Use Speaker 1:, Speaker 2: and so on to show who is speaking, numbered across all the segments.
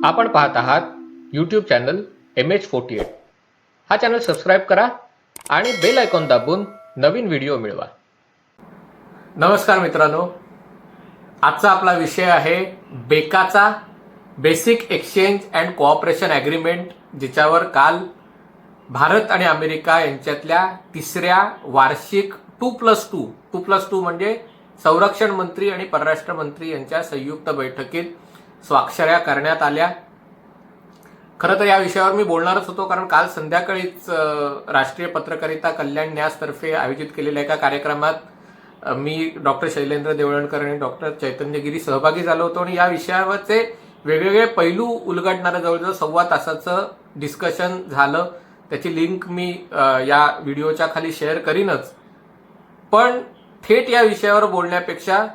Speaker 1: आपण पाहत आहात यूट्यूब चॅनल MH48. हा चॅनल सबस्क्राईब करा आणि बेल आयकॉन दाबून नवीन व्हिडिओ मिळवा.
Speaker 2: नमस्कार मित्रांनो, आजचा आपला विषय आहे बेकाचा basic exchange and cooperation agreement, ज्याच्यावर काल भारत आणि अमेरिका यांच्यातल्या तिसऱ्या वार्षिक 2+2 म्हणजे संरक्षण मंत्री आणि परराष्ट्र मंत्री यांच्या संयुक्त बैठकीत स्वाक्षऱ्या करण्यात आल्या. खरं तर या विषयावर मी बोलणारच होतो, कारण काल संध्याकाळीच राष्ट्रीय पत्रकारिता कल्याण न्यासतर्फे आयोजित केलेल्या एका कार्यक्रमात मी डॉक्टर शैलेंद्र देवळणकर आणि डॉक्टर चैतन्य गिरी सहभागी झालो होतो आणि या विषयावरचे वेगवेगळे पैलू उलगडणारं जवळजवळ 1.25 तासाचं डिस्कशन झालं. त्याची लिंक मी या व्हिडिओच्या खाली शेअर करीनच. पण थेट या विषयावर बोलण्यापेक्षा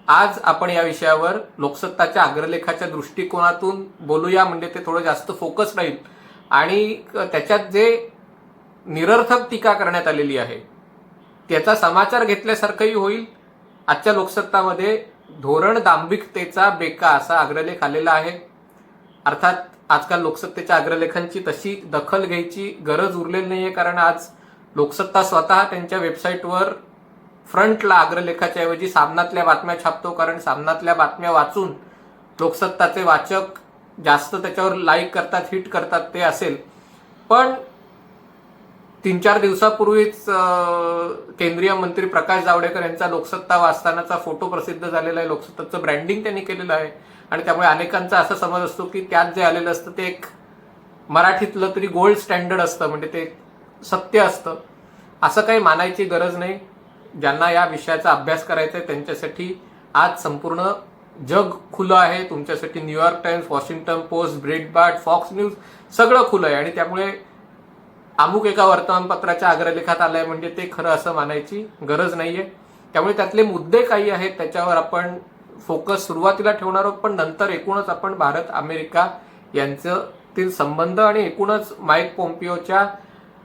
Speaker 2: आज आपण या विषयावर लोकसत्ताच्या अग्रलेखाच्या दृष्टिकोनातून बोलूया, म्हणजे ते थोडं जास्त फोकस राहील आणि त्याच्यात जे निरर्थक टीका करण्यात आलेली आहे त्याचा समाचार घेतल्यासारखंही होईल. आजच्या लोकसत्तामध्ये धोरण दांभिकतेचा बेका असा अग्रलेख आलेला आहे. अर्थात आजकाल लोकसत्तेच्या अग्रलेखांची तशी दखल घ्यायची गरज उरलेली नाहीये, कारण आज लोकसत्ता स्वतः त्यांच्या वेबसाईटवर फ्रंटला अग्रलेखाच्या ऐवजी सामनातल्या बातम्या छापतो, कारण सामनातल्या बातम्या वाचून लोकसत्ताचे वाचक जास्त त्याच्यावर लाईक करतात, हिट करतात ते असेल. पण 3-4 दिवसापूर्वीच केंद्रीय मंत्री प्रकाश जावडेकर यांचा लोकसत्ता वाचतानाचा फोटो प्रसिद्ध झालेला आहे. लोकसत्ताचं ब्रँडिंग त्यांनी केलेलं आहे आणि त्यामुळे अनेकांचा असा समज असतो की त्यात जे आलेलं असतं ते एक मराठीतलं तरी गोल्ड स्टँडर्ड असतं, म्हणजे ते सत्य असतं. असं काही मानायची गरज नाही. ज्यांना या विषयाचा अभ्यास करायचा आहे त्यांच्यासाठी आज संपूर्ण जग खुलं आहे. तुमच्यासाठी New York Times, Washington Post, Breitbart, Fox News सगळं खुलं आहे आणि त्यामुळे अमुक एका वर्तमानपत्राच्या अग्रलेखात आलंय म्हणजे ते खरं असं मानायची गरज नाहीये. त्यामुळे त्यातले मुद्दे काही आहेत त्याच्यावर आपण फोकस सुरुवातीला ठेवणार आहोत, पण नंतर एकूणच आपण भारत अमेरिका यांच्यातील संबंध आणि एकूणच माईक पॉम्पिओच्या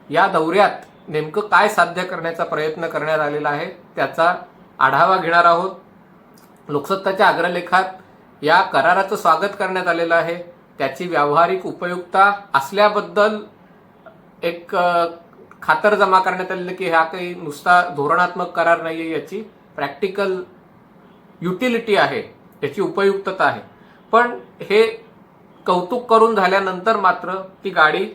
Speaker 2: या दौऱ्यात नेमकं काय साध्य करण्याचा प्रयत्न करण्यात आलेला आहे त्याचा आढावा घेणार आहोत. लोकसत्ताच्या अग्रलेखात या कराराचं स्वागत करण्यात आलेलं आहे. त्याची व्यावहारिक उपयुक्तता असल्याबद्दल एक खातरजमा करण्यात आलेलं की हा काही नुसता धोरणात्मक करार नाहीये, याची प्रॅक्टिकल युटिलिटी आहे, याची उपयुक्तता आहे. पण हे कौतुक करून झाल्यानंतर मात्र ती गाडी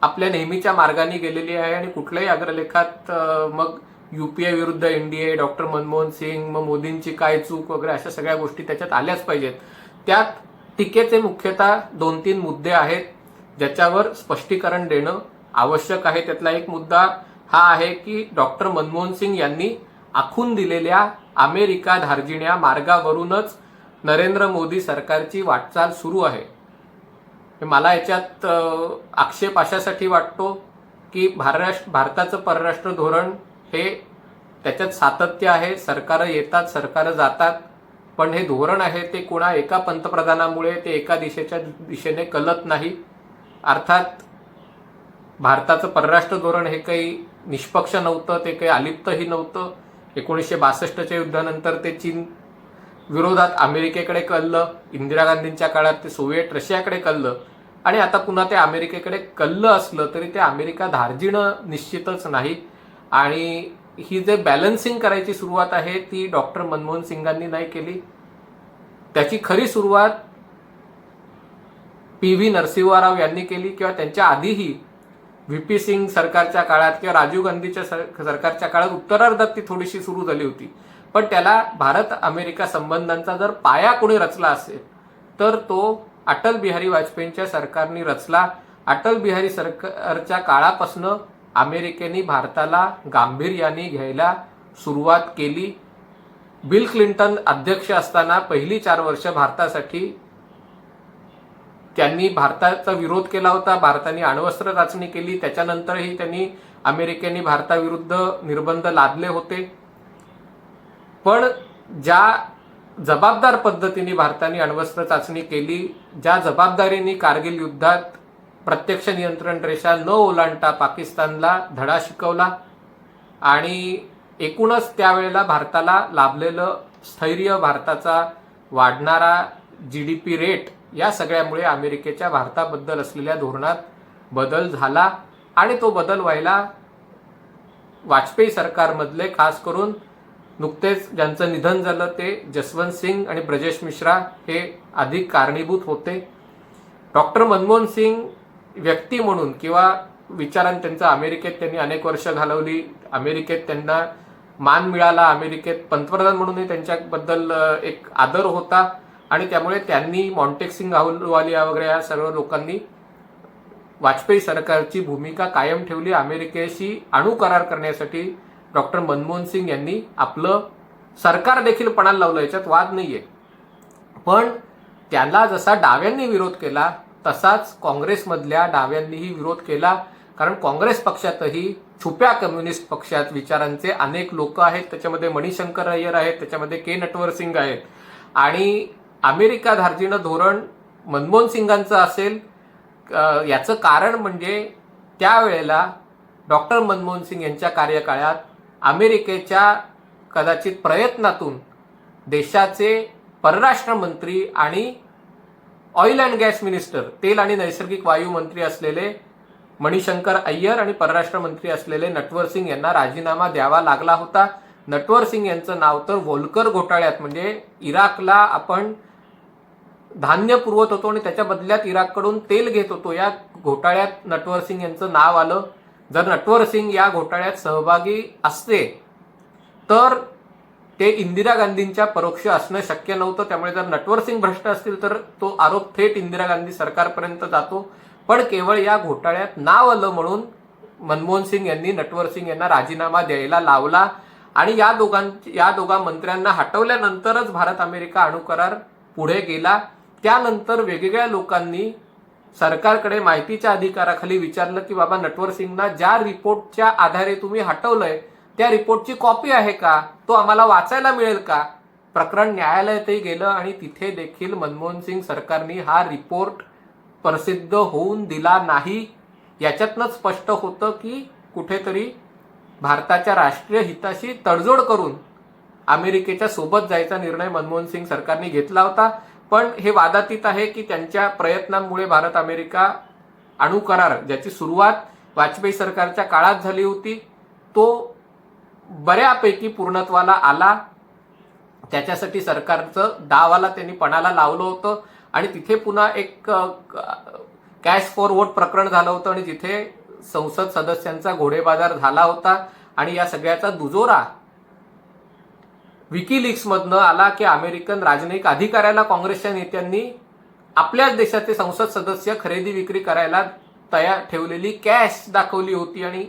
Speaker 2: आपल्या नेहमीच्या मार्गाने गेलेली आहे आणि कुठल्याही अग्रलेखात मग UPA विरुद्ध NDA, डॉक्टर मनमोहन सिंग, मग मोदींची काय चूक वगैरे अशा सगळ्या गोष्टी त्याच्यात आल्याच पाहिजेत. त्यात टीकेचे मुख्यतः 2-3 मुद्दे आहेत ज्याच्यावर स्पष्टीकरण देणं आवश्यक आहे. त्यातला एक मुद्दा हा आहे की डॉक्टर मनमोहन सिंग यांनी आखून दिलेल्या अमेरिका धार्जिण्या मार्गावरूनच नरेंद्र मोदी सरकारची वाटचाल सुरू आहे. मला याच्यात आक्षेप अशासाठी वाटतो की भारताचं परराष्ट्र धोरण हे त्याच्यात सातत्य आहे. सरकारं येतात, सरकारं जातात, पण हे धोरण आहे ते कोणा एका पंतप्रधानामुळे ते एका दिशेने कलत नाही. अर्थात भारताचं परराष्ट्र धोरण हे काही निष्पक्ष नव्हतं, ते काही अलिप्तही नव्हतं. 1962च्या युद्धानंतर ते चीन विरोधात अमेरिकेकडे कललं, इंदिरा गांधींच्या काळात ते सोव्हिएट रशियाकडे कललं आणि आता पुन्हा ते अमेरिकेकडे कललं असलं तरी ते अमेरिका धार्जिणं निश्चितच नाही. आणि ही जे बॅलन्सिंग करायची सुरुवात आहे ती डॉक्टर मनमोहन सिंगांनी नाही केली. त्याची खरी सुरुवात PV नरसिंहराव यांनी केली किंवा त्यांच्या आधीही VP सिंग सरकारच्या काळात किंवा राजीव गांधीच्या सरकारच्या काळात उत्तरार्धात ती थोडीशी सुरू झाली होती. पण त्याला भारत अमेरिका संबंधांचा जर पाया कोणी रचला असेल तर तो अटल बिहारी वाजपेयींच्या सरकारने रचला. अटल बिहारी सरकारच्या काळापासून अमेरिकेने भारताला गांभीर्याने घ्यायला सुरुवात केली. बिल क्लिंटन अध्यक्ष असताना पहिली 4 वर्ष भारतासाठी त्यांनी भारताचा विरोध केला होता. भारताने अण्वस्त्र चाचणी केली, त्याच्यानंतरही अमेरिकेने भारताविरुद्ध निर्बंध लादले होते. पण ज्या जबाबदार पद्धतीने भारताने अण्वस्त्र चाचणी केली, ज्या जबाबदारीने कारगिल युद्धात प्रत्यक्ष नियंत्रण रेषा न ओलांडता पाकिस्तानला धडा शिकवला आणि एकूणच त्यावेळेला भारताला लाभलेलं स्थैर्य, भारताचा वाढणारा GDP रेट या सगळ्यामुळे अमेरिकेच्या भारताबद्दल असलेल्या धोरणात बदल झाला आणि तो बदल व्हायला वाजपेयी सरकारमधले खास करून नुकतेच ज्यांचं निधन झालं ते जसवंत सिंग आणि ब्रजेश मिश्रा हे अधिक कारणीभूत होते. डॉक्टर मनमोहन सिंग व्यक्ती म्हणून किंवा विचारांनी त्यांचं अमेरिकेत त्यांनी अनेक वर्ष घालवली, अमेरिकेत त्यांना मान मिळाला, अमेरिकेत पंतप्रधान म्हणूनही त्यांच्याबद्दल एक आदर होता आणि त्यामुळे त्यांनी मॉन्टेक-सिंग अहलुवालिया वगैरे या सर्व लोकांनी वाजपेयी सरकारची भूमिका कायम ठेवली. अमेरिकेशी अणु करार करण्यासाठी डॉक्टर मनमोहन सिंग यांनी आपलं सरकार देखील पणाला लावलं, याच्यात वाद नाहीये. पण त्याला जसा डाव्यांनी विरोध केला तसाच काँग्रेसमधल्या डाव्यांनीही विरोध केला, कारण काँग्रेस पक्षातही छुप्या कम्युनिस्ट पक्षात विचारांचे अनेक लोक आहेत. त्याच्यामध्ये मणिशंकर अय्यर आहेत, त्याच्यामध्ये के नटवरसिंग आहेत आणि अमेरिका धार्जिणं धोरण मनमोहन सिंगांचं असेल. याचं कारण म्हणजे त्यावेळेला डॉक्टर मनमोहन सिंग यांच्या कार्यकाळात अमेरिकेच्या कदाचित प्रयत्नातून देशाचे परराष्ट्र मंत्री आणि ऑइल अँड गॅस मिनिस्टर, तेल आणि नैसर्गिक वायू मंत्री असलेले मणिशंकर अय्यर आणि परराष्ट्र मंत्री असलेले नटवरसिंग यांना राजीनामा द्यावा लागला होता. नटवरसिंग यांचं नाव तर व्होल्कर घोटाळ्यात, म्हणजे इराकला आपण धान्य पुरवत होतो आणि त्याच्या बदल्यात इराककडून तेल घेत होतो, या घोटाळ्यात नटवरसिंग यांचं नाव आलं. जर नटवरसिंग या घोटाळ्यात सहभागी असते तर ते इंदिरा गांधींच्या परोक्ष असणं शक्य नव्हतं. त्यामुळे जर नटवरसिंग भ्रष्ट असतील तर तो आरोप थेट इंदिरा गांधी सरकारपर्यंत जातो. पण केवळ या घोटाळ्यात नाव आलं म्हणून मनमोहन सिंग यांनी नटवरसिंग यांना राजीनामा द्यायला लावला आणि या दोघा मंत्र्यांना हटवल्यानंतरच भारत अमेरिका अणु करार पुढे गेला. त्यानंतर वेगवेगळ्या लोकांनी सरकारकडे माहितीच्या अधिकाराखाली विचारलं की बाबा नटवरसिंगना ज्या रिपोर्टच्या आधारे तुम्ही हटवलंय त्या रिपोर्टची कॉपी आहे का, तो आम्हाला वाचायला मिळेल का. प्रकरण न्यायालयातही गेलं आणि तिथे देखील मनमोहन सिंग सरकारने हा रिपोर्ट प्रसिद्ध होऊन दिला नाही. याच्यातनंच स्पष्ट होतं की कुठेतरी भारताच्या राष्ट्रीय हिताशी तडजोड करून अमेरिकेच्या सोबत जायचा निर्णय मनमोहन सिंग सरकारने घेतला होता. पण हे वादातीत आहे की त्यांच्या प्रयत्नांमुळे भारत अमेरिका अणु करार, ज्याची सुरुवात वाजपेयी सरकारच्या काळात झाली होती, तो बऱ्यापैकी पूर्णत्वाला आला. त्याच्यासाठी सरकारचं डावाला त्यांनी पणाला लावलं होतं आणि तिथे पुन्हा एक कॅश फॉर वोट प्रकरण झालं होतं आणि तिथे संसद सदस्यांचा घोडेबाजार झाला होता. आणि या सगळ्याचा दुजोरा विकिलीक्स मधनं आला की अमेरिकन राजनैतिक अधिकाऱ्याला काँग्रेसच्या नेत्यांनी आपल्याच देशाचे संसद सदस्य खरेदी विक्री करायला तयार ठेवलेली कॅश दाखवली होती आणि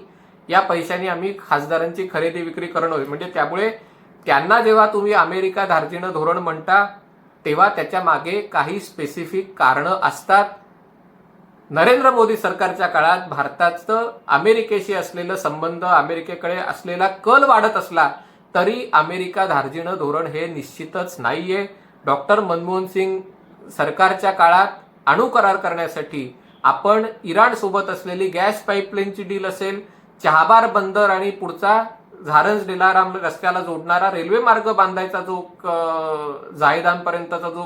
Speaker 2: या पैशाने आम्ही खासदारांची खरेदी विक्री करणं. म्हणजे त्यामुळे त्यांना जेव्हा तुम्ही अमेरिका धार्जिणं धोरण म्हणता तेव्हा त्याच्या मागे काही स्पेसिफिक कारणं असतात. नरेंद्र मोदी सरकारच्या काळात भारताचं अमेरिकेशी असलेलं संबंध, अमेरिकेकडे असलेला कल वाढत असला तरी अमेरिका धार्जिणं धोरण हे निश्चितच नाहीये. डॉक्टर मनमोहन सिंग सरकारच्या काळात अणु करार करण्यासाठी आपण इराण सोबत असलेली गॅस पाईपलाईनची डील असेल, चहाबार बंदर आणि पुढचा झारंज दिलाराम रस्त्याला जोडणारा रेल्वे मार्ग बांधायचा जो जायदानपर्यंतचा जो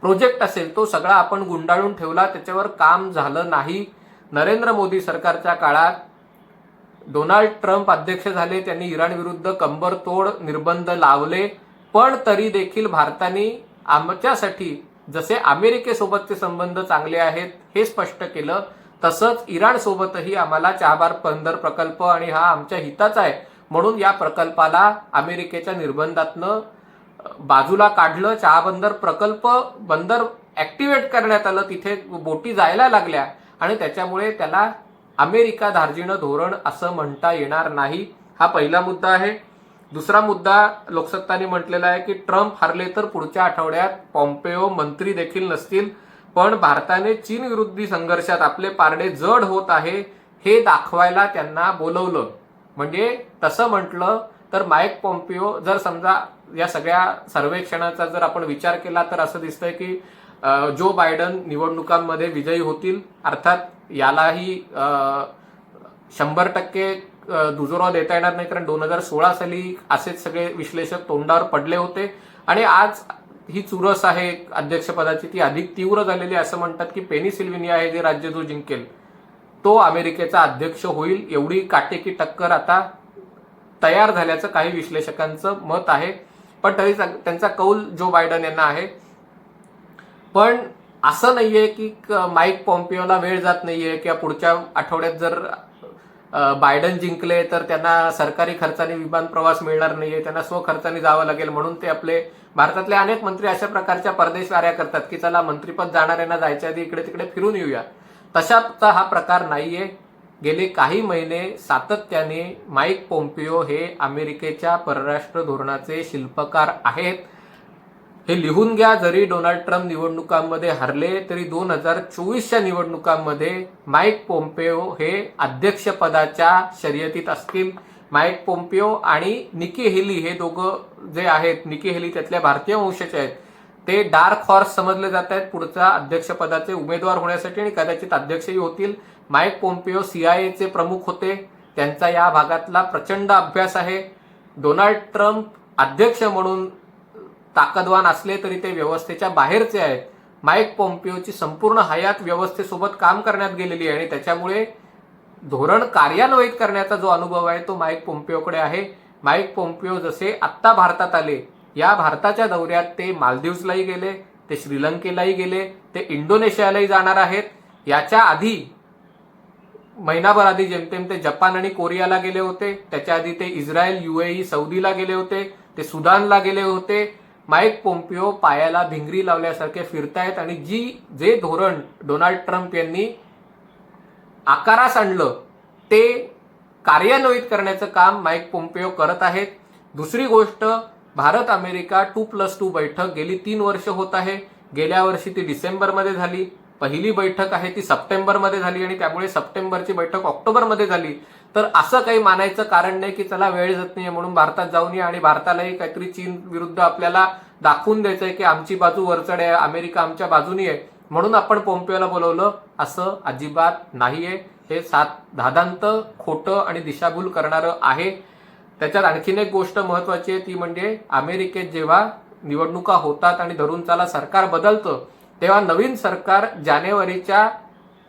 Speaker 2: प्रोजेक्ट असेल तो सगळा आपण गुंडाळून ठेवला, त्याच्यावर काम झालं नाही. नरेंद्र मोदी सरकारच्या काळात डोनाल्ड ट्रम्प अध्यक्ष झाले, त्यांनी इराण विरुद्ध कंबरतोड निर्बंध लावले, पण तरी देखील भारताने आमच्यासाठी जसे अमेरिकेसोबतचे संबंध चांगले आहेत हे स्पष्ट केलं, तसंच इराण सोबतही आम्हाला चहाबार बंदर प्रकल्प आणि हा आमच्या हिताचा आहे म्हणून या प्रकल्पाला अमेरिकेच्या निर्बंधातनं बाजूला काढलं. चहाबंदर प्रकल्प बंदर ऍक्टिव्हेट करण्यात आलं, तिथे बोटी जायला लागल्या आणि त्याच्यामुळे त्याला अमेरिका धार्जिणं धोरण असं म्हणता येणार नाही. हा पहिला मुद्दा आहे. दुसरा मुद्दा लोकसत्ताने म्हटलेला आहे की ट्रम्प हरले तर पुढच्या आठवड्यात पॉम्पेओ मंत्री देखील नसतील, पण भारताने चीन विरुद्धी संघर्षात आपले पारडे जड होत आहे हे दाखवायला त्यांना बोलवलं. म्हणजे तसं म्हटलं तर माईक पॉम्पिओ जर समजा या सगळ्या सर्वेक्षणाचा जर आपण विचार केला तर असं दिसतंय की जो बायडन निवडणुकांमध्ये विजयी होतील, अर्थात यालाही 100% दुजोरा देता येणार नाही, कारण 2016 साली असेच सगळे विश्लेषक तोंडावर पडले होते आणि आज ही चुरस आहे अध्यक्षपदाची ती अधिक तीव्र झालेली आहे. असं म्हणतात की पेनिसिल्व्हेनिया हे जे राज्य जो जिंकेल तो अमेरिकेचा अध्यक्ष होईल, एवढी काटेकी टक्कर आता तयार झाल्याचं काही विश्लेषकांचं मत आहे. पण तरी त्यांचा कौल जो बायडन यांना आहे. पण असं नाहीये की माईक पॉम्पिओला वेळ जात नाहीये किंवा पुढच्या आठवड्यात जर बायडन जिंकले तर त्यांना सरकारी खर्चाने विमान प्रवास मिळणार नाहीये, त्यांना स्वखर्चाने जावं लागेल, म्हणून ते आपले भारतातले अनेक मंत्री अशा प्रकारच्या परदेश वाऱ्या करतात की चला मंत्रीपद जाणाऱ्यांना जायच्या आधी इकडे तिकडे फिरून येऊया. तशाचा हा प्रकार नाहीये. गेले काही महिने सातत्याने माईक पॉम्पिओ हे अमेरिकेच्या परराष्ट्र धोरणाचे शिल्पकार आहेत. हे लिहून घ्या. जरी डोनाल्ड ट्रम्प निवडणुकांमध्ये हरले तरी 2024च्या निवडणुकांमध्ये माईक पॉम्पिओ हे अध्यक्षपदाच्या शर्यतीत असतील. माईक पॉम्पिओ आणि निकी हेली हे दोघं जे आहेत, निकी हेली त्यातल्या भारतीय वंशाचे आहेत, ते डार्क हॉर्स समजले जात आहेत पुढच्या अध्यक्षपदाचे उमेदवार होण्यासाठी आणि कदाचित अध्यक्षही होतील. माईक पॉम्पिओ CIAचे प्रमुख होते, त्यांचा या भागातला प्रचंड अभ्यास आहे. डोनाल्ड ट्रम्प अध्यक्ष म्हणून ताकदवान असले तरी ते व्यवस्थेच्या बाहेरचे आहेत. माईक पॉम्पिओची संपूर्ण हयात व्यवस्थेसोबत काम करण्यात गेलेली आहे आणि त्याच्यामुळे धोरण कार्यान्वित करण्याचा जो अनुभव आहे तो माईक पॉम्पिओकडे आहे. माईक पॉम्पिओ जसे आत्ता भारतात आले, या भारताच्या दौऱ्यात ते मालदीव्सलाही गेले, ते श्रीलंकेलाही गेले, ते इंडोनेशियालाही जाणार आहेत. याच्या आधी महिनाभर आधी जेमतेम ते जपान आणि कोरियाला गेले होते. त्याच्या आधी ते इस्रायल, UAE, सौदीला गेले होते, ते सुदानला गेले होते. माईक पॉम्पिओ पायाला भिंगरी लावल्यासारखे फिरतायत आणि जे धोरण डोनाल्ड ट्रम्प यांनी आकारास आणलं ते कार्यान्वित करण्याचं काम माईक पॉम्पिओ करत आहेत. दुसरी गोष्ट, भारत अमेरिका 2+2 बैठक गेली 3 वर्ष होत आहे. गेल्या वर्षी ती डिसेंबरमध्ये झाली. पहिली बैठक आहे ती सप्टेंबरमध्ये झाली आणि त्यामुळे सप्टेंबरची बैठक ऑक्टोबरमध्ये झाली. तर असं काही मानायचं कारण नाही की चला वेळ जात नाहीये म्हणून भारतात जाऊन या आणि भारतालाही काहीतरी चीन विरुद्ध आपल्याला दाखवून द्यायचंय की आमची बाजू वरचढ आहे, अमेरिका आमच्या बाजूनी आहे म्हणून आपण पॉम्पिओला बोलवलं. असं अजिबात नाहीये. हे धादांत खोटं आणि दिशाभूल करणारं आहे. त्याच्यात आणखीन एक गोष्ट महत्वाची आहे ती म्हणजे अमेरिकेत जेव्हा निवडणुका होतात आणि धरून चाला सरकार बदलतं तेव्हा नवीन सरकार जानेवारीच्या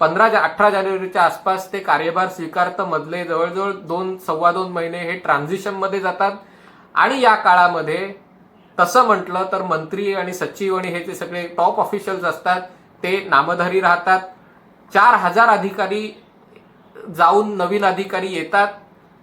Speaker 2: 18 जानेवारीच्या आसपास ते कार्यभार स्वीकारतं. मधले जवळजवळ 2-2.25 महिने हे ट्रान्झिशनमध्ये जातात आणि या काळामध्ये तसं म्हटलं तर मंत्री आणि सचिव आणि हे जे सगळे टॉप ऑफिशियल्स असतात ते नामधारी राहतात. 4000 अधिकारी जाऊन नवीन अधिकारी येतात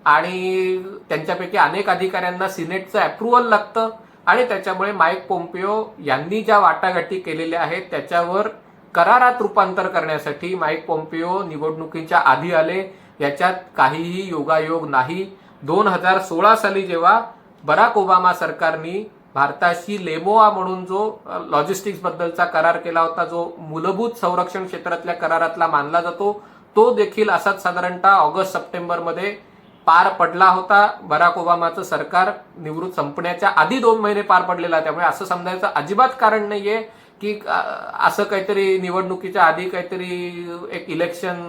Speaker 2: आणि त्यांच्यापैकी अनेक अधिकाऱ्यांना सिनेटचं अप्रुव्हल लागतं आणि त्याच्यामुळे माईक पॉम्पिओ यांनी ज्या वाटाघाटी केलेल्या आहेत त्याच्यावर करारात रूपांतर करण्यासाठी माईक पॉम्पिओ निवडणुकीच्या आधी आले. याच्यात काहीही योगायोग नाही. 2016 साली जेव्हा बराक ओबामा सरकारने भारताशी लेमोआ म्हणून जो लॉजिस्टिक्स बद्दलचा करार केला होता, जो मूलभूत संरक्षण क्षेत्रातल्या करारातला मानला जातो, तो देखील असाच साधारणतः ऑगस्ट-सप्टेंबरमध्ये पार पडला होता. बराक ओबामाचं सरकार निवृत्त संपण्याच्या आधी 2 महिने पार पडलेला. त्यामुळे असं समजायचं अजिबात कारण नाहीये की असं काहीतरी निवडणुकीच्या आधी काहीतरी एक इलेक्शन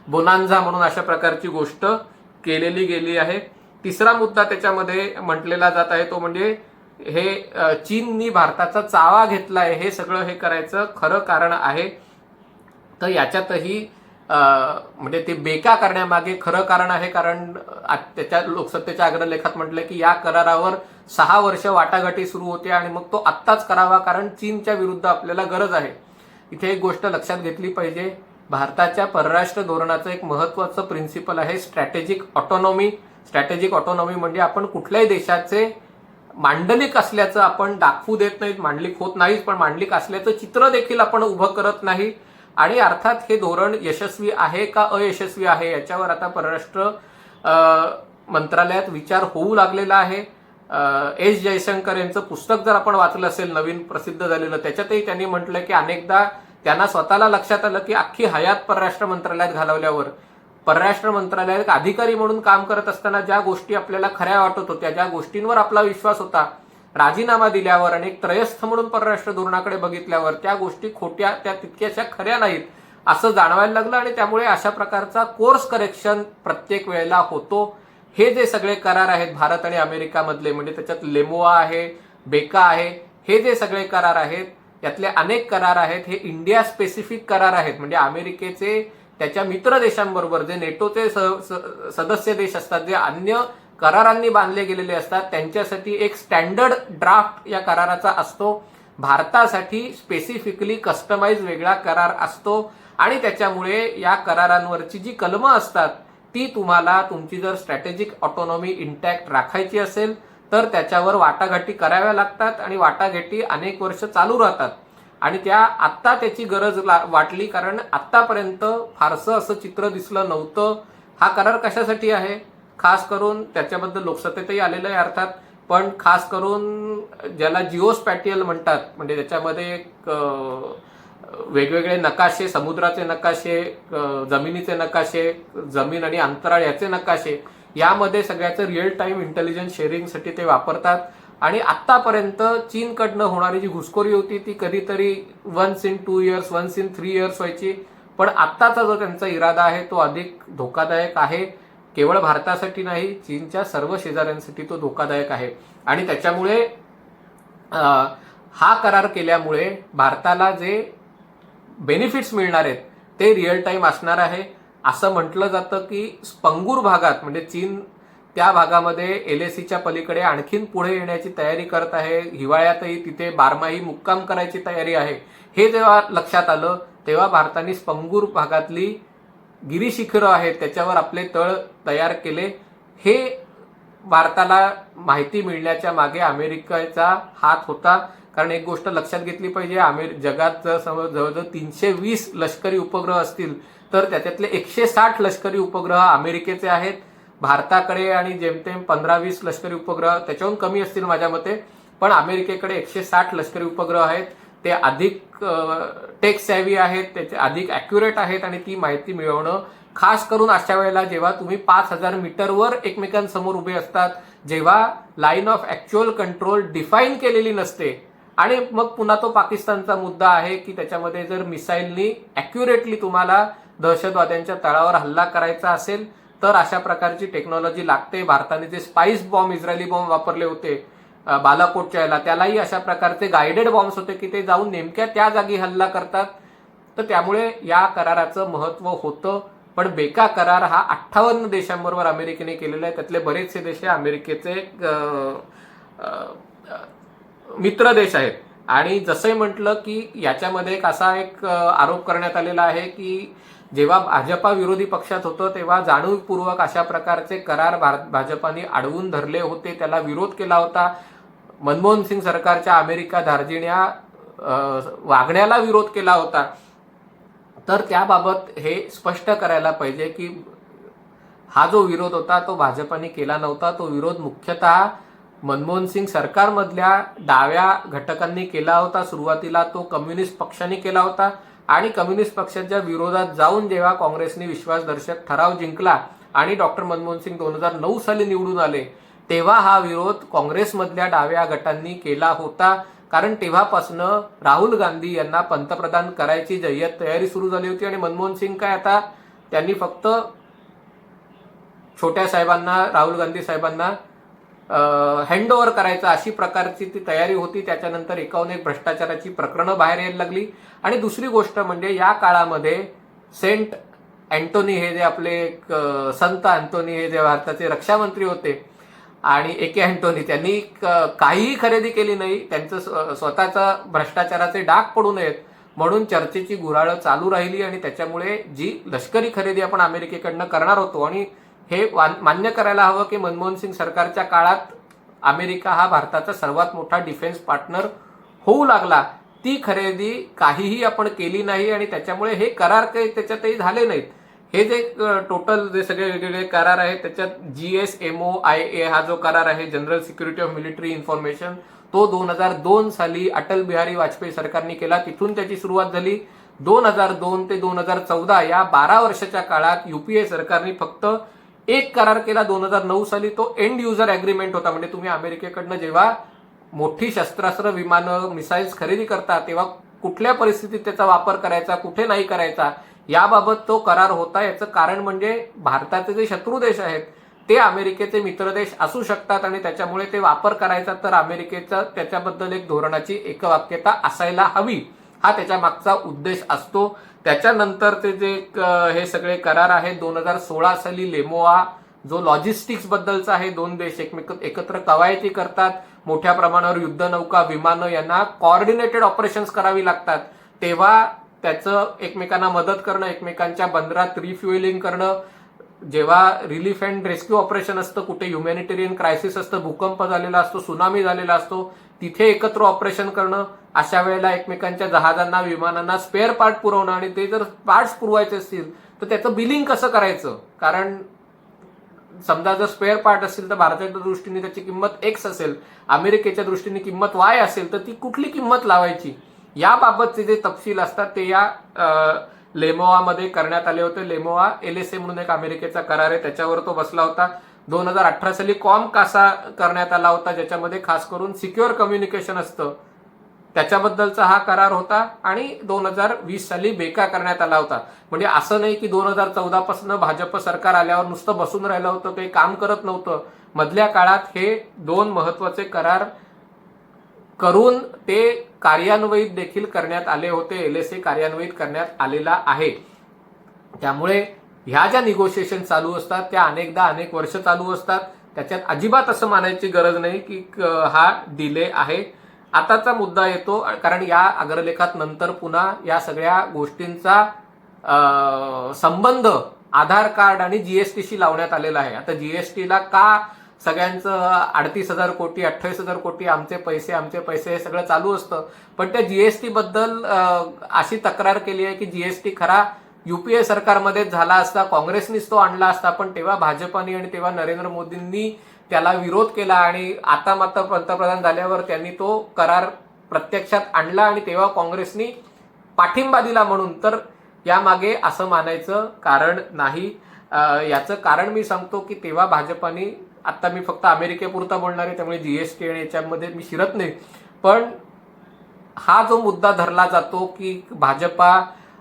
Speaker 2: बोनांझा म्हणून अशा प्रकारची गोष्ट केलेली गेली आहे. तिसरा मुद्दा त्याच्यामध्ये म्हटलेला जात आहे तो म्हणजे हे चीननी भारताचा चावा घेतलाय, हे सगळं हे करायचं खरं कारण आहे. तर याच्यातही म्हणजे ते बेका करण्यामागे खरं कारण आहे. कारण त्याच्या लोकसत्तेच्या अग्रलेखात म्हटलं की या करारावर 6 वर्ष वाटाघाटी सुरू होते आणि मग तो आत्ताच करावा कारण चीनच्या विरुद्ध आपल्याला गरज आहे. इथे एक गोष्ट लक्षात घेतली पाहिजे. भारताच्या परराष्ट्र धोरणाचं एक महत्वाचं प्रिन्सिपल आहे स्ट्रॅटेजिक ऑटोनॉमी. स्ट्रॅटेजिक ऑटोनॉमी म्हणजे आपण कुठल्याही देशाचे मांडलिक असल्याचं आपण दाखवू देत नाहीत, मांडलिक होत नाहीत, पण मांडलिक असल्याचं चित्र देखील आपण उभं करत नाही. आणि अर्थात हे धोरण यशस्वी आहे का अयशस्वी आहे याच्यावर आता परराष्ट्र मंत्रालयात विचार होऊ लागलेला आहे. एस जयशंकर यांचं पुस्तक जर आपण वाचलं असेल नवीन प्रसिद्ध झालेलं, त्याच्यातही त्यांनी म्हटलं की अनेकदा त्यांना स्वतःला लक्षात आलं की अख्खी हयात परराष्ट्र मंत्रालयात घालवल्यावर परराष्ट्र मंत्रालयात अधिकारी म्हणून काम करत असताना ज्या गोष्टी आपल्याला खऱ्या वाटत होत्या, ज्या गोष्टींवर आपला विश्वास होता, राजीनामा दिल्यावर आणि एक त्रयस्थ म्हणून परराष्ट्र धोरणाकडे बघितल्यावर त्या गोष्टी खोट्या, त्या तितक्याशा खऱ्या नाहीत असं जाणवायला लागलं आणि त्यामुळे अशा प्रकारचा कोर्स करेक्शन प्रत्येक वेळेला होतो. हे जे सगळे करार आहेत भारत आणि अमेरिकामधले म्हणजे त्याच्यात लेमोआ आहे, बेका आहे, हे जे सगळे करार आहेत यातले अनेक करार आहेत हे इंडिया स्पेसिफिक करार आहेत, म्हणजे अमेरिकेचे त्याच्या मित्र देशांबरोबर जे नेटोचे सदस्य देश असतात, जे अन्य करारांनी बांधले गेलेले असतात, त्यांच्यासाठी एक स्टँडर्ड ड्राफ्ट या कराराचा असतो. भारतासाठी स्पेसिफिकली कस्टमाइज वेगळा करार असतो आणि त्याच्यामुळे या करारांवरची जी कलमं असतात ती तुम्हाला तुमची जर स्ट्रॅटेजिक ऑटोनॉमी इंटॅक्ट राखायची असेल तर त्याच्यावर वाटाघाटी कराव्या लागतात आणि वाटाघाटी अनेक वर्ष चालू राहतात. आणि त्या आत्ता त्याची गरज वाटली, कारण आत्तापर्यंत फारसं असं चित्र दिसलं नव्हतं. हा करार कशासाठी आहे, खास करून त्याच्याबद्दल लोकसत्तेतही आलेलं आहे अर्थात, पण खास करून ज्याला जिओस्पॅटियल म्हणतात, म्हणजे त्याच्यामध्ये वेगवेगळे नकाशे, समुद्राचे नकाशे, जमिनीचे नकाशे, जमीन आणि अंतराळ याचे नकाशे, यामध्ये सगळ्याचं रिअल टाइम इंटेलिजन्स शेअरिंगसाठी ते वापरतात. आणि आत्तापर्यंत चीनकडनं होणारी जी घुसखोरी होती ती कधीतरी 1 in 2 years, 1 in 3 years व्हायची, पण आत्ताचा जो त्यांचा इरादा आहे तो अधिक धोकादायक आहे. केवळ भारतासाठी नाही, चीनच्या सर्व शेजाऱ्यांसाठी तो धोकादायक आहे. आणि त्याच्यामुळे हा करार केल्यामुळे भारताला जे बेनिफिट्स मिळणार आहेत ते रिअल टाइम असणार आहे. असं म्हटलं जातं की स्पंगूर भागात, म्हणजे चीन त्या भागामध्ये LACच्या पलीकडे आणखीन पुढे येण्याची तयारी करत आहे. हिवाळ्यातही तिथे बारमाही मुक्काम करायची तयारी आहे. हे जेव्हा लक्षात आलं तेव्हा भारताने स्पंगूर भागातली गिरीशिखरं आहेत त्याच्यावर आपले तळ तयार केले. हे भारताला माहिती मिळण्याच्या मागे अमेरिकेचा हात होता. कारण एक गोष्ट लक्षात घेतली पाहिजे, जगात जर जवळजवळ 320 लष्करी उपग्रह असतील तर त्याच्यातले 160 लष्करी उपग्रह अमेरिकेचे आहेत. भारताकडे आणि जेमतेम 15-20 लष्करी उपग्रह, त्याच्याहून कमी असतील माझ्या मते, पण अमेरिकेकडे 160 लष्करी उपग्रह आहेत. ते अधिक टेक सॅव्ही आहेत, त्याचे अधिक ॲक्युरेट आहेत आणि ती माहिती मिळवणं, खास करून अशा वेळेला जेव्हा तुम्ही 5000 मीटरवर एकमेकांसमोर उभे असतात, जेव्हा line of actual control define केलेली नसते. आणि मग पुन्हा तो पाकिस्तानचा मुद्दा आहे की त्याच्यामध्ये जर मिसाईलनी ॲक्युरेटली तुम्हाला दहशतवाद्यांच्या तळावर हल्ला करायचा असेल तर अशा प्रकारची टेक्नॉलॉजी लागते. भारताने जे स्पाइस बॉम्ब, इस्रायली बॉम्ब वापरले होते बालाकोटच्या याला, त्यालाही अशा प्रकारचे गायडेड बॉम्ब्स होते की ते जाऊन नेमक्या त्या जागी हल्ला करतात. तर त्यामुळे या कराराचं महत्त्व होतं. पण बेका करार हा 58 देशांबरोबर अमेरिकेने केलेला आहे. त्यातले बरेचसे देश हे अमेरिकेचे मित्र देश आहेत. आणि जसंही म्हटलं की याच्यामध्ये एक असा एक आरोप करण्यात आलेला आहे की जेव्हा भाजपा विरोधी पक्षात होतं तेव्हा जाणीवपूर्वक अशा प्रकारचे करार भाजपाने अडवून धरले होते, त्याला विरोध केला होता. मनमोहन सिंग सरकारच्या अमेरिका धार्जिण्या वागण्याला विरोध केला होता. तर त्याबाबत हे स्पष्ट करायला पाहिजे की हा जो विरोध होता तो भाजपाने केला नव्हता. तो विरोध मुख्यतः मनमोहन सिंग सरकारमधल्या डाव्या घटकांनी केला होता. सुरुवातीला तो कम्युनिस्ट पक्षाने केला होता आणि कम्युनिस्ट पक्षाच्या विरोधात जाऊन जेव्हा काँग्रेसने विश्वासदर्शक ठराव जिंकला आणि डॉक्टर मनमोहन सिंग 2009 साली निवडून आले, तेव्हा हा विरोध काँग्रेसमधल्या डाव्या गटांनी केला होता. कारण तेव्हापासून राहुल गांधी यांना पंतप्रधान करायची जय्यत तयारी सुरू झाली होती. आणि मनमोहन सिंग काय, आता त्यांनी फक्त छोट्या साहेबांना, राहुल गांधी साहेबांना हँडओव्हर करायचा अशी प्रकारची ती तयारी होती. त्याच्यानंतर एकाहून एक भ्रष्टाचाराची प्रकरणं बाहेर यायला लागली. आणि दुसरी गोष्ट म्हणजे या काळामध्ये सेंट अँटोनी हे जे आपले संत अँटोनी हे जे भारताचे रक्षामंत्री होते आणि AK अँटोनी, त्यांनी काहीही खरेदी केली नाही. त्यांचं स्वतःचा भ्रष्टाचाराचे डाग पडू नयेत म्हणून चर्चेची गुऱ्हाळं चालू राहिली. आणि त्याच्यामुळे जी लष्करी खरेदी आपण अमेरिकेकडनं करणार होतो, आणि हे मान्य करायला हवं की मनमोहन सिंग सरकारच्या काळात अमेरिका हा भारताचा सर्वात मोठा डिफेन्स पार्टनर होऊ लागला, ती खरेदी काहीही आपण केली नाही. आणि त्याच्यामुळे हे करार काही त्याच्यातही झाले नाहीत. हे जे टोटल जे सगळे वेगवेगळे करार आहेत त्याच्यात GSMOIA हा जो करार आहे, general security of military information, तो 2002 साली अटल बिहारी वाजपेयी सरकारने केला. तिथून त्याची सुरुवात झाली. 2002 ते 2014 या 12 वर्षाच्या काळात UPA सरकारने फक्त एक करार केला 2009 साली. तो एंड युजर अग्रीमेंट होता. म्हणजे तुम्ही अमेरिकेकडनं जेव्हा मोठी शस्त्रास्त्र, विमानं, मिसाईल्स खरेदी करता तेव्हा कुठल्या परिस्थितीत त्याचा वापर करायचा, कुठे नाही करायचा, याबाबत तो करार होता. याचं कारण म्हणजे भारताचे जे शत्रू देश आहेत ते अमेरिकेचे मित्रदेश असू शकतात आणि त्याच्यामुळे ते वापर करायचा तर अमेरिकेचा त्याच्याबद्दल एक धोरणाची एकवाक्यता असायला हवी, हा त्याच्या मागचा उद्देश असतो. त्याच्यानंतर ते जे हे सगळे करार आहेत 2016 साली लेमोआ जो लॉजिस्टिक्स बद्दलचा आहे, दोन देश एकत्र कवायती करतात, मोठ्या प्रमाणावर युद्धनौका विमानं यांना कोऑर्डिनेटेड ऑपरेशन्स करावी लागतात, तेव्हा त्याचं एकमेकांना मदत करणं, एकमेकांच्या बंदरात रिफ्युएलिंग करणं, जेव्हा रिलीफ अँड रेस्क्यू ऑपरेशन असतं, कुठे ह्युमॅनिटेरियन क्रायसिस असतं, भूकंप झालेला असतो, सुनामी झालेला असतो, तिथे एकत्र ऑपरेशन करणं, अशा वेळेला एकमेकांच्या जहाजांना विमानांना स्पेअर पार्ट पुरवणं आणि ते जर पार्ट्स पुरवायचे असतील तर त्याचं बिलिंग कसं करायचं, कारण समजा जर स्पेअर पार्ट असेल तर भारताच्या दृष्टीने त्याची किंमत X असेल, अमेरिकेच्या दृष्टीने किंमत Y असेल, तर ती कुठली किंमत लावायची याबाबतचे जे तपशील असतात ते या लेमोआमध्ये करण्यात आले होते. लेमोआ LSA म्हणून एक अमेरिकेचा करार आहे, त्याच्यावर तो बसला होता. 2018 साली कॉम कासा करण्यात आला होता, ज्याच्यामध्ये खास करून सिक्युअर कम्युनिकेशन असतं त्याच्याबद्दलचा हा करार होता. आणि 2020 साली बेका करण्यात आला होता. म्हणजे असं नाही की 2014 पासून भाजप सरकार आल्यावर नुसतं बसून राहिलं होतं, काही काम करत नव्हतं. मधल्या काळात हे दोन महत्वाचे करार करून ते कार्यान्वित देखील करण्यात आले होते. LSA कार्यान्वित करण्यात आलेला आहे. त्यामुळे ह्या ज्या निगोशिएशन चालू असतात त्या अनेकदा अनेक वर्ष चालू असतात. त्याच्यात अजिबात असं मानायची गरज नाही की हा डिले आहे. आताचा मुद्दा येतो, कारण या अग्रलेखात नंतर पुन्हा या सगळ्या गोष्टींचा संबंध आधार कार्ड आणि जीएसटीशी लावण्यात आलेला आहे. आता जीएसटीला का सगळ्यांचं 38,000 कोटी 28,000 कोटी आमचे पैसे हे सगळं चालू असतं, पण त्या जीएसटी बद्दल अशी तक्रार केली आहे की जीएसटी खरा UPA सरकारमध्येच झाला असता, काँग्रेसनीच तो आणला असता, पण तेव्हा भाजपाने आणि तेव्हा नरेंद्र मोदींनी त्याला विरोध केला आणि आता मात्र पंतप्रधान झाल्यावर त्यांनी तो करार प्रत्यक्षात आणला आणि तेव्हा काँग्रेसनी पाठिंबा दिला म्हणून. तर यामागे असं मानायचं कारण नाही. याचं कारण मी सांगतो की तेव्हा भाजपाने, आता मी फक्त अमेरिकेपुरता बोलणार आहे त्यामुळे जीएसटी आणि याच्यामध्ये मी शिरत नाही, पण हा जो मुद्दा धरला जातो की भाजपा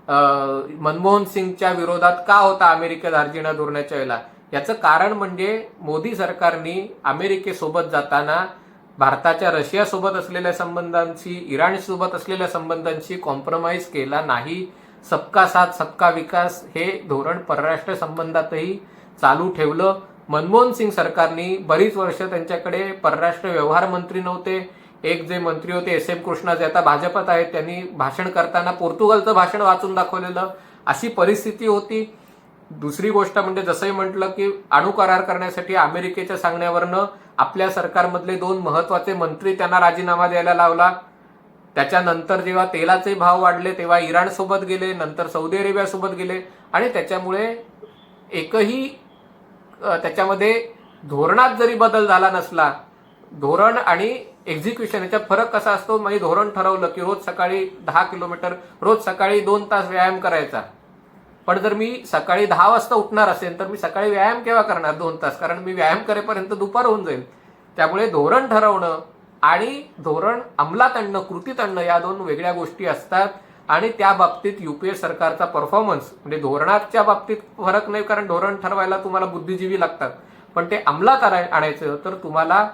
Speaker 2: मनमोहन सिंगच्या विरोधात का होता अमेरिकेत अर्जिना धोरणाच्या वेळेला, याचं कारण म्हणजे मोदी सरकारने अमेरिकेसोबत जाताना भारताच्या रशियासोबत असलेल्या संबंधांशी, इराणसोबत असलेल्या संबंधांशी कॉम्प्रोमाइज केला नाही. सबका साथ सबका विकास हे धोरण परराष्ट्र संबंधातही चालू ठेवलं. मनमोहन सिंग सरकारने बरीच वर्ष त्यांच्याकडे परराष्ट्र व्यवहार मंत्री नव्हते. एक जे मंत्री होते SM कृष्णा, जे आता भाजपात आहेत, त्यांनी भाषण करताना पोर्तुगालचं भाषण वाचून दाखवलेलं, अशी परिस्थिती होती. दुसरी गोष्ट म्हणजे जसंही म्हटलं की अणु करार करण्यासाठी अमेरिकेच्या सांगण्यावरनं आपल्या सरकारमधले दोन महत्वाचे मंत्री त्यांना राजीनामा द्यायला लावला. त्याच्यानंतर जेव्हा तेलाचे भाव वाढले तेव्हा इराण सोबत गेले, नंतर सौदी अरेबियासोबत गेले आणि त्याच्यामुळे एकही त्याच्यामध्ये धोरणात जरी बदल झाला नसला, धोरण आणि एक्झिक्युशन याच्यात फरक कसा असतो, म्हणजे धोरण ठरवलं की रोज सकाळी 10 किलोमीटर, रोज सकाळी 2 तास व्यायाम करायचा, पण जर मी सकाळी 10 वाजता उठणार असेल तर मी सकाळी व्यायाम केव्हा करणार 2 तास, कारण मी व्यायाम करेपर्यंत दुपार होऊन जाईल. त्यामुळे धोरण ठरवणं आणि धोरण अंमलात आणणं, कृतीत आणणं या दोन वेगळ्या गोष्टी असतात. आणि त्या बाबतीत UPA सरकारचा परफॉर्मन्स, म्हणजे धोरणाच्या बाबतीत फरक नाही, कारण धोरण ठरवायला तुम्हाला बुद्धिजीवी लागतात, पण ते अंमलात आणायचं तर तुम्हाला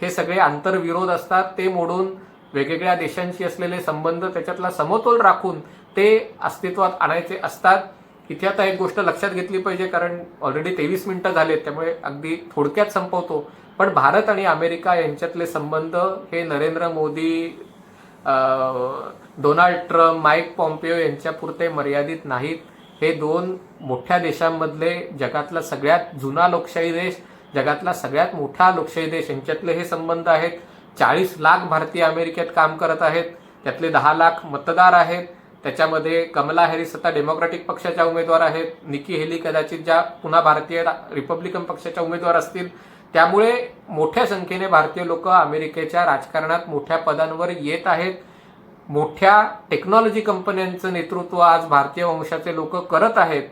Speaker 2: हे सगळे आंतरविरोध असतात, ते मोडून वेगवेगळ्या देशांशी असलेले संबंध त्याच्यातला समतोल राखून ते अस्तित्वात आणायचे असतात. इथे आता एक गोष्ट लक्षात घेतली पाहिजे, कारण ऑलरेडी 23 मिनिटं झालेत, त्यामुळे अगदी थोडक्यात संपवतो. पण भारत आणि अमेरिका यांच्यातले संबंध हे Narendra Modi, Donald Trump, Mike Pompeo यांच्यापुरते मर्यादित नाहीत. हे दोन मोठ्या देशांमधले, जगातला सगळ्यात जुना लोकशाही देश, जगातला सगळ्यात मोठा लोकशाही देश यांच्यातले हे संबंध आहेत. 40 लाख भारतीय अमेरिकेत काम करत आहेत, त्यातले 10 लाख मतदार आहेत. त्याच्यामध्ये कमला हॅरिस आता डेमोक्रॅटिक पक्षाच्या उमेदवार आहेत, निकी हेली कदाचित ज्या पुन्हा भारतीय रिपब्लिकन पक्षाच्या उमेदवार असतील. त्यामुळे मोठ्या संख्येने भारतीय लोक अमेरिकेच्या राजकारणात मोठ्या पदांवर येत आहेत. मोठ्या टेक्नॉलॉजी कंपन्यांचं नेतृत्व आज भारतीय वंशाचे लोक करत आहेत.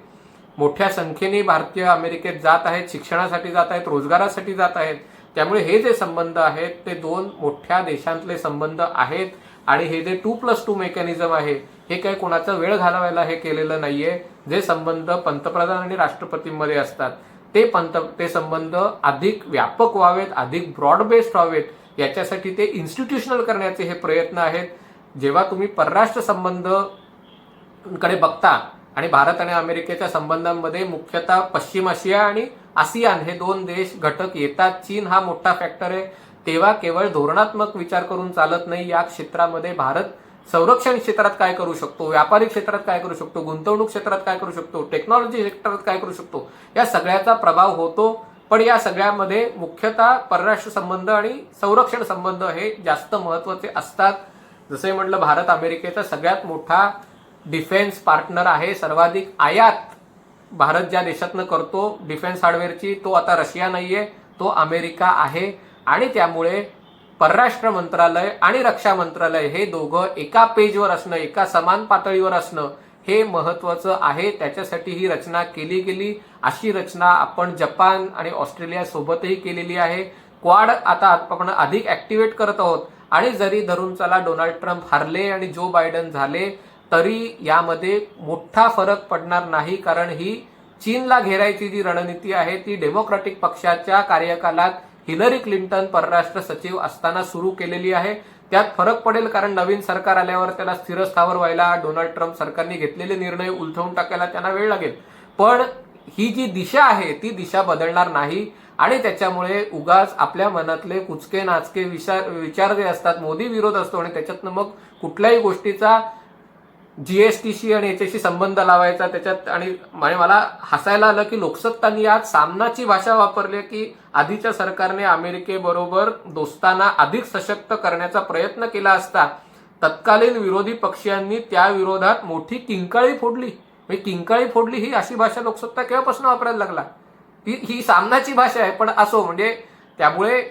Speaker 2: मोठ्या संख्येने भारतीय अमेरिकेत जात आहेत, शिक्षणासाठी जात आहेत, रोजगारासाठी जात आहेत. त्यामुळे हे जे संबंध आहेत ते दोन मोठ्या देशांतले संबंध आहेत. आणि हे जे 2+2 मेकॅनिझम आहे हे काही कोणाचा वेळ घालवायला हे केलेलं नाहीये. जे संबंध पंतप्रधान आणि राष्ट्रपतींमध्ये असतात ते संबंध अधिक व्यापक व्हावेत, अधिक ब्रॉड बेस्ड व्हावेत, याच्यासाठी ते इन्स्टिट्यूशनल करण्याचे हे प्रयत्न आहेत. जेव्हा तुम्ही परराष्ट्र संबंध कडे बघता आणि भारत आणि अमेरिकेच्या संबंधांमध्ये मुख्यतः पश्चिम आशिया आणि आसियान हे दोन देश घटक येतात, चीन हा मोठा फॅक्टर आहे, तेव्हा केवळ धोरणात्मक विचार करून चालत नाही. या क्षेत्रामध्ये भारत संरक्षण क्षेत्रात काय करू शकतो, व्यापारी क्षेत्रात काय करू शकतो, गुंतवणूक क्षेत्रात काय करू शकतो, टेक्नॉलॉजी क्षेत्रात काय करू शकतो, या सगळ्याचा प्रभाव होतो. पण या सगळ्यामध्ये मुख्यतः परराष्ट्र संबंध आणि संरक्षण संबंध हे जास्त महत्वाचे असतात. जसे म्हटलं, भारत अमेरिकेचा सगळ्यात मोठा डिफेन्स पार्टनर आहे. सर्वाधिक आयात भारत ज्या देशातनं करतो डिफेन्स हार्डवेअरची, तो आता रशिया नाहीये, तो अमेरिका आहे. आणि त्यामुळे परराष्ट्र मंत्रालय आणि रक्षा मंत्रालय हे दोघं एका पेजवर असणं, एका समान पातळीवर असणं हे महत्वाचं आहे. त्याच्यासाठी ही रचना केली गेली. अशी रचना आपण जपान आणि ऑस्ट्रेलिया सोबतही केलेली आहे. क्वाड आता आपण अधिक ऍक्टिव्हेट करत आहोत. आणि जरी धरून चला डोनाल्ड ट्रम्प हारले आणि जो बायडन झाले, तरी यामध्ये मोठा फरक पडणार नाही, कारण ही चीनला घेरायची जी रणनीती आहे ती डेमोक्रॅटिक पक्षाच्या कार्यकालात हिलरी क्लिंटन परराष्ट्र सचिव असताना सुरू केलेली आहे. त्यात फरक पडेल, कारण नवीन सरकार आल्यावर त्याला स्थिरस्थावर व्हायला, डोनाल्ड ट्रम्प सरकारने घेतलेले निर्णय उलथवून टाकायला त्यांना वेळ लागेल. पण ही जी दिशा आहे ती दिशा बदलणार नाही. आणि त्याच्यामुळे उगाच आपल्या मनातले कुचके नाचके विचार जे असतात, मोदी विरोध असतो आणि त्याच्यातनं मग कुठल्याही गोष्टीचा जीएसटीशी आणि याच्याशी संबंध लावायचा त्याच्यात. आणि मला हसायला आलं की लोकसत्तांनी आज सामनाची भाषा वापरली की आधीच्या सरकारने अमेरिकेबरोबर दोस्ताना अधिक सशक्त करण्याचा प्रयत्न केला असता तत्कालीन विरोधी पक्षीयांनी त्या विरोधात मोठी किंकाळी फोडली. किंकाळी फोडली ही अशी भाषा लोकसत्ता केव्हापासून वापरायला लागला? ही सामनाची भाषा आहे. पण असो, म्हणजे त्यामुळे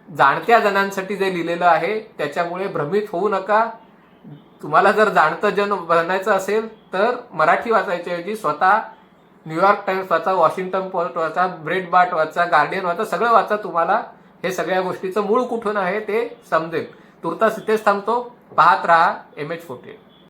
Speaker 2: जाणत्या जणांसाठी जे लिहिलेलं आहे त्याच्यामुळे भ्रमित होऊ नका. तुम्हाला जर जाणतं जन बनायचं असेल तर मराठी वाचायच्या ऐवजी स्वतः न्यूयॉर्क टाइम्स वाचा, वॉशिंग्टन पोस्ट वाचा, ब्रेटबार्ट वाचा, गार्डियन वाचा, सगळं वाचा. तुम्हाला हे सगळ्या गोष्टीचं मूळ कुठून आहे ते समजेल. तुर्तास इथेच थांबतो. पाहत रहा MH48.